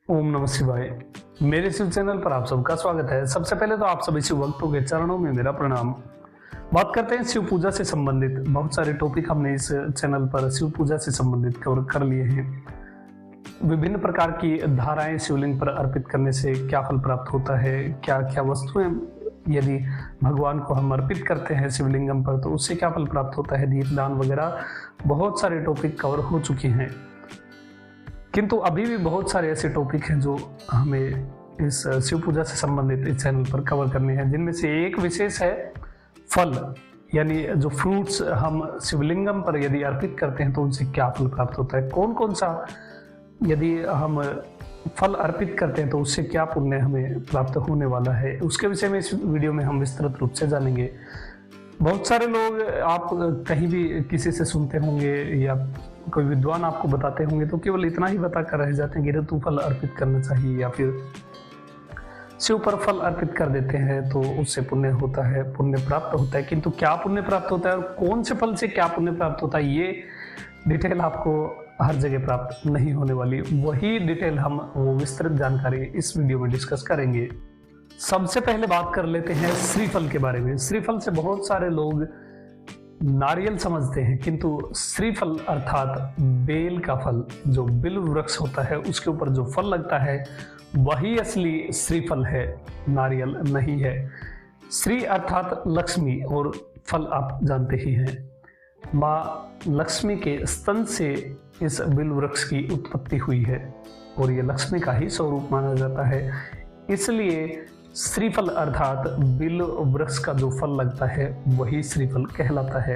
ओम नमः शिवाय। मेरे शिव चैनल पर आप सबका स्वागत है। सबसे पहले तो आप सभी शिव भक्तों के चरणों में मेरा प्रणाम। बात करते हैं शिव पूजा से संबंधित। बहुत सारे टॉपिक हमने इस चैनल पर शिव पूजा से संबंधित कवर कर लिए हैं। विभिन्न प्रकार की धाराएं शिवलिंग पर अर्पित करने से क्या फल प्राप्त होता है, क्या क्या वस्तुएं यदि भगवान को हम अर्पित करते हैं शिवलिंगम पर तो उससे क्या फल प्राप्त होता है, दीपदान वगैरह बहुत सारे टॉपिक कवर हो चुके हैं। किंतु अभी भी बहुत सारे ऐसे टॉपिक हैं जो हमें इस शिव पूजा से संबंधित इस चैनल पर कवर करने हैं, जिनमें से एक विशेष है फल, यानी जो फ्रूट्स हम शिवलिंगम पर यदि अर्पित करते हैं तो उनसे क्या फल प्राप्त होता है, कौन कौन सा यदि हम फल अर्पित करते हैं तो उससे क्या पुण्य हमें प्राप्त होने वाला है, उसके विषय में इस वीडियो में हम विस्तृत रूप से जानेंगे। बहुत सारे लोग आप कहीं भी किसी से सुनते होंगे या कोई विद्वान आपको बताते होंगे तो केवल इतना ही बता कर रह जाते हैं कि ऋतु फल अर्पित करना चाहिए या फिर शिव पर फल अर्पित कर देते हैं तो उससे पुण्य होता है, पुण्य प्राप्त होता है। किंतु क्या पुण्य प्राप्त होता है और कौन से फल से क्या पुण्य प्राप्त होता है, ये डिटेल आपको हर जगह प्राप्त नहीं होने वाली। वही डिटेल हम वो विस्तृत जानकारी इस वीडियो में डिस्कस करेंगे। सबसे पहले बात कर लेते हैं श्रीफल के बारे में। श्रीफल से बहुत सारे लोग नारियल समझते हैं, किंतु श्रीफल अर्थात बेल का फल, जो बिल्व वृक्ष होता है उसके ऊपर जो फल लगता है वही असली श्रीफल है, नारियल नहीं है। श्री अर्थात लक्ष्मी और फल आप जानते ही हैं। माँ लक्ष्मी के स्तन से इस बिल्व वृक्ष की उत्पत्ति हुई है और ये लक्ष्मी का ही स्वरूप माना जाता है, इसलिए श्रीफल अर्थात बिल्व वृक्ष का जो फल लगता है वही श्रीफल कहलाता है।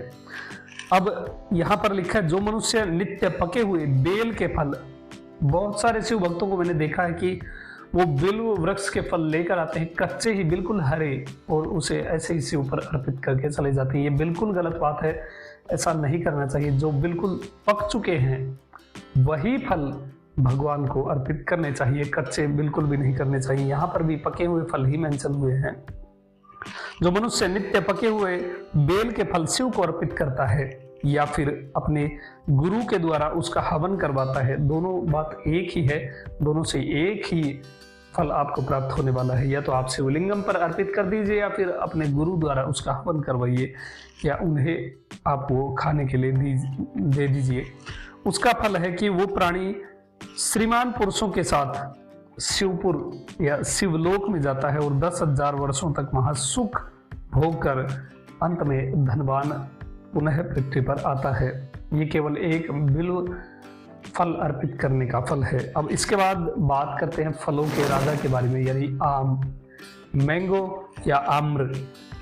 अब यहाँ पर लिखा है जो मनुष्य नित्य पके हुए बेल के फल, बहुत सारे शिव भक्तों को मैंने देखा है कि वो बिल्व वृक्ष के फल लेकर आते हैं कच्चे ही, बिल्कुल हरे, और उसे ऐसे ही शिव पर अर्पित करके चले जाते हैं। ये बिल्कुल गलत बात है, ऐसा नहीं करना चाहिए। जो बिल्कुल पक चुके हैं वही फल भगवान को अर्पित करने चाहिए, कच्चे बिल्कुल भी नहीं करने चाहिए। यहाँ पर भी पके हुए फल ही मेंशन हुए हैं। जो मनुष्य नित्य पके हुए बेल के फल शिव को अर्पित करता है या फिर अपने गुरु के द्वारा उसका हवन करवाता है, दोनों बात एक ही है, दोनों से एक ही फल आपको प्राप्त होने वाला है। या तो आप शिवलिंगम पर अर्पित कर दीजिए या फिर अपने गुरु द्वारा उसका हवन करवाइए या उन्हें आप वो खाने के लिए दे दीजिए। उसका फल है कि वो प्राणी श्रीमान पुरुषों के साथ शिवपुर या शिवलोक में जाता है और 10,000 वर्षों तक वहां सुख भोग कर अंत में धनवान पुनः पृथ्वी पर आता है। ये केवल एक बिल्व फल अर्पित करने का फल है। अब इसके बाद बात करते हैं फलों के राजा के बारे में, यानी आम, मैंगो या आम्र।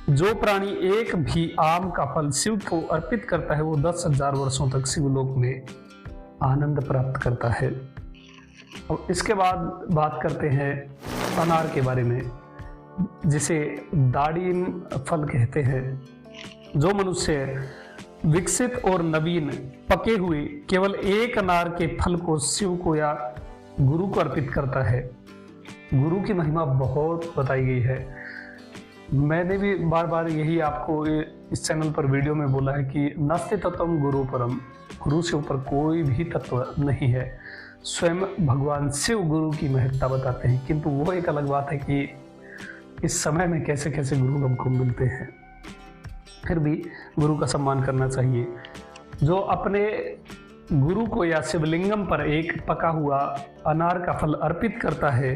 जो प्राणी एक भी आम का फल शिव को अर्पित करता है वो 10,000 वर्षों तक शिवलोक में आनंद प्राप्त करता है। और इसके बाद बात करते हैं अनार के बारे में, जिसे दाड़ीन फल कहते हैं। जो मनुष्य विकसित और नवीन पके हुए केवल एक अनार के फल को शिव को या गुरु को अर्पित करता है, गुरु की महिमा बहुत बताई गई है। मैंने भी बार बार यही आपको इस चैनल पर वीडियो में बोला है कि नास्ति तत्वम गुरु परम, गुरु से ऊपर कोई भी तत्व नहीं है। स्वयं भगवान शिव गुरु की महत्ता बताते हैं, किंतु वो एक अलग बात है कि इस समय में कैसे कैसे गुरु हमको मिलते हैं। फिर भी गुरु का सम्मान करना चाहिए। जो अपने गुरु को या शिवलिंगम पर एक पका हुआ अनार का फल अर्पित करता है,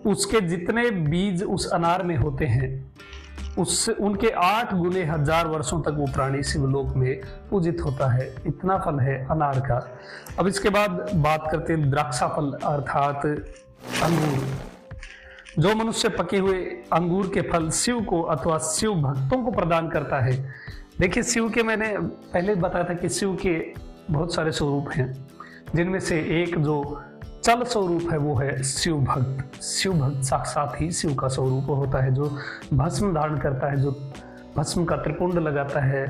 उसके जितने बीज उस अनार में होते हैं उससे उनके 8 गुने 1000 वर्षों तक वो प्राणी शिवलोक में पूजित होता है। इतना फल है अनार का। अब इसके बाद बात करते हैं द्राक्षा फल अर्थात अंगूर। जो मनुष्य पके हुए अंगूर के फल शिव को अथवा शिव भक्तों को प्रदान करता है। देखिए, शिव के मैंने पहले बताया था कि शिव के बहुत सारे स्वरूप हैं, जिनमें से एक जो चल स्वरूप है वो है शिव भक्त। शिव भक्त साक्षात ही शिव का स्वरूप होता है, जो भस्म धारण करता है, जो भस्म का त्रिपुंड लगाता है,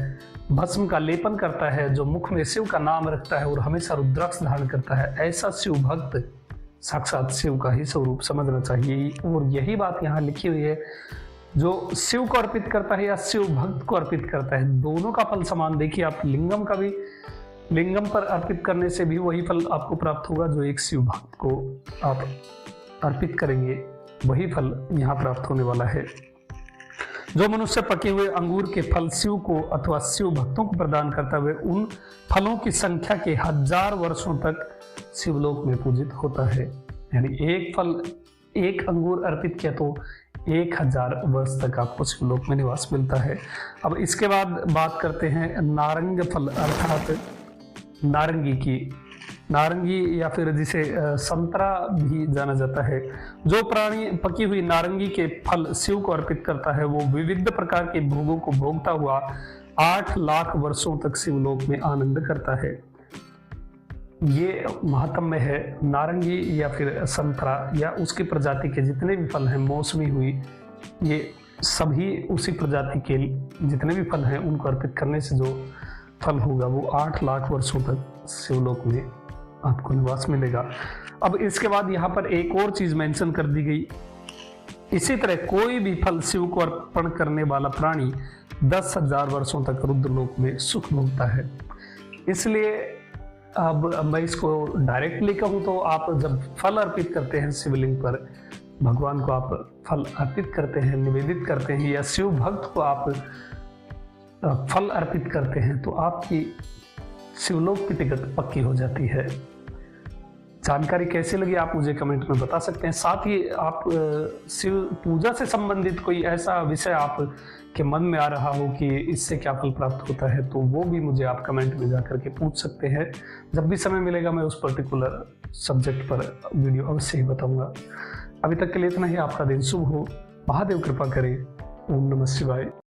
भस्म का लेपन करता है, जो मुख में शिव का नाम रखता है और हमेशा रुद्राक्ष धारण करता है। ऐसा शिव भक्त साक्षात शिव का ही स्वरूप समझना चाहिए। और यही बात यहाँ लिखी हुई है, जो शिव को अर्पित करता है या शिव भक्त को अर्पित करता है, दोनों का फल समान। देखिए, आप लिंगम का भी लिंगम पर अर्पित करने से भी वही फल आपको प्राप्त होगा जो एक शिव भक्त को आप अर्पित करेंगे, वही फल यहाँ प्राप्त होने वाला है। जो मनुष्य पके हुए अंगूर के फल शिव को अथवा शिव भक्तों को प्रदान करता हुए उन फलों की संख्या के 1000 वर्षों तक शिवलोक में पूजित होता है। यानी एक फल, एक अंगूर अर्पित किया तो 1000 वर्ष तक आपको शिवलोक में निवास मिलता है। अब इसके बाद बात करते हैं नारंग फल अर्थात नारंगी की। नारंगी या फिर जिसे संतरा भी जाना जाता है। जो प्राणी पकी हुई नारंगी के फल शिव को अर्पित करता है वो विविध प्रकार के भोगों को भोगता हुआ 8 लाख वर्षों तक शिवलोक में आनंद करता है। ये महात्म्य है नारंगी या फिर संतरा या उसकी प्रजाति के जितने भी फल हैं, मौसमी हुई, ये सभी उसी प्रजाति के जितने भी फल हैं उनको अर्पित करने से जो फल होगा वो 8 लाख वर्षों तक शिवलोक में आपको निवास मिलेगा। अब इसके बाद यहाँ पर एक और चीज मेंशन कर दी गई, इसी तरह कोई भी फल शिव को अर्पण करने वाला प्राणी 10,000 वर्षों तक रुद्रलोक में सुख भोगता है। इसलिए अब मैं इसको डायरेक्टली कहूँ तो आप जब फल अर्पित करते हैं शिवलिंग पर, भगवान को आप फल अर्पित करते हैं, निवेदित करते हैं या शिव भक्त को आप फल अर्पित करते हैं तो आपकी शिवलोक की टिकट पक्की हो जाती है। जानकारी कैसी लगी आप मुझे कमेंट में बता सकते हैं। साथ ही आप शिव पूजा से संबंधित कोई ऐसा विषय आप के मन में आ रहा हो कि इससे क्या फल प्राप्त होता है तो वो भी मुझे आप कमेंट में जाकर के पूछ सकते हैं। जब भी समय मिलेगा मैं उस पर्टिकुलर सब्जेक्ट पर वीडियो अवश्य ही बताऊंगा। अभी तक के लिए इतना ही। आपका दिन शुभ हो, महादेव कृपा करे। ओम नमः शिवाय।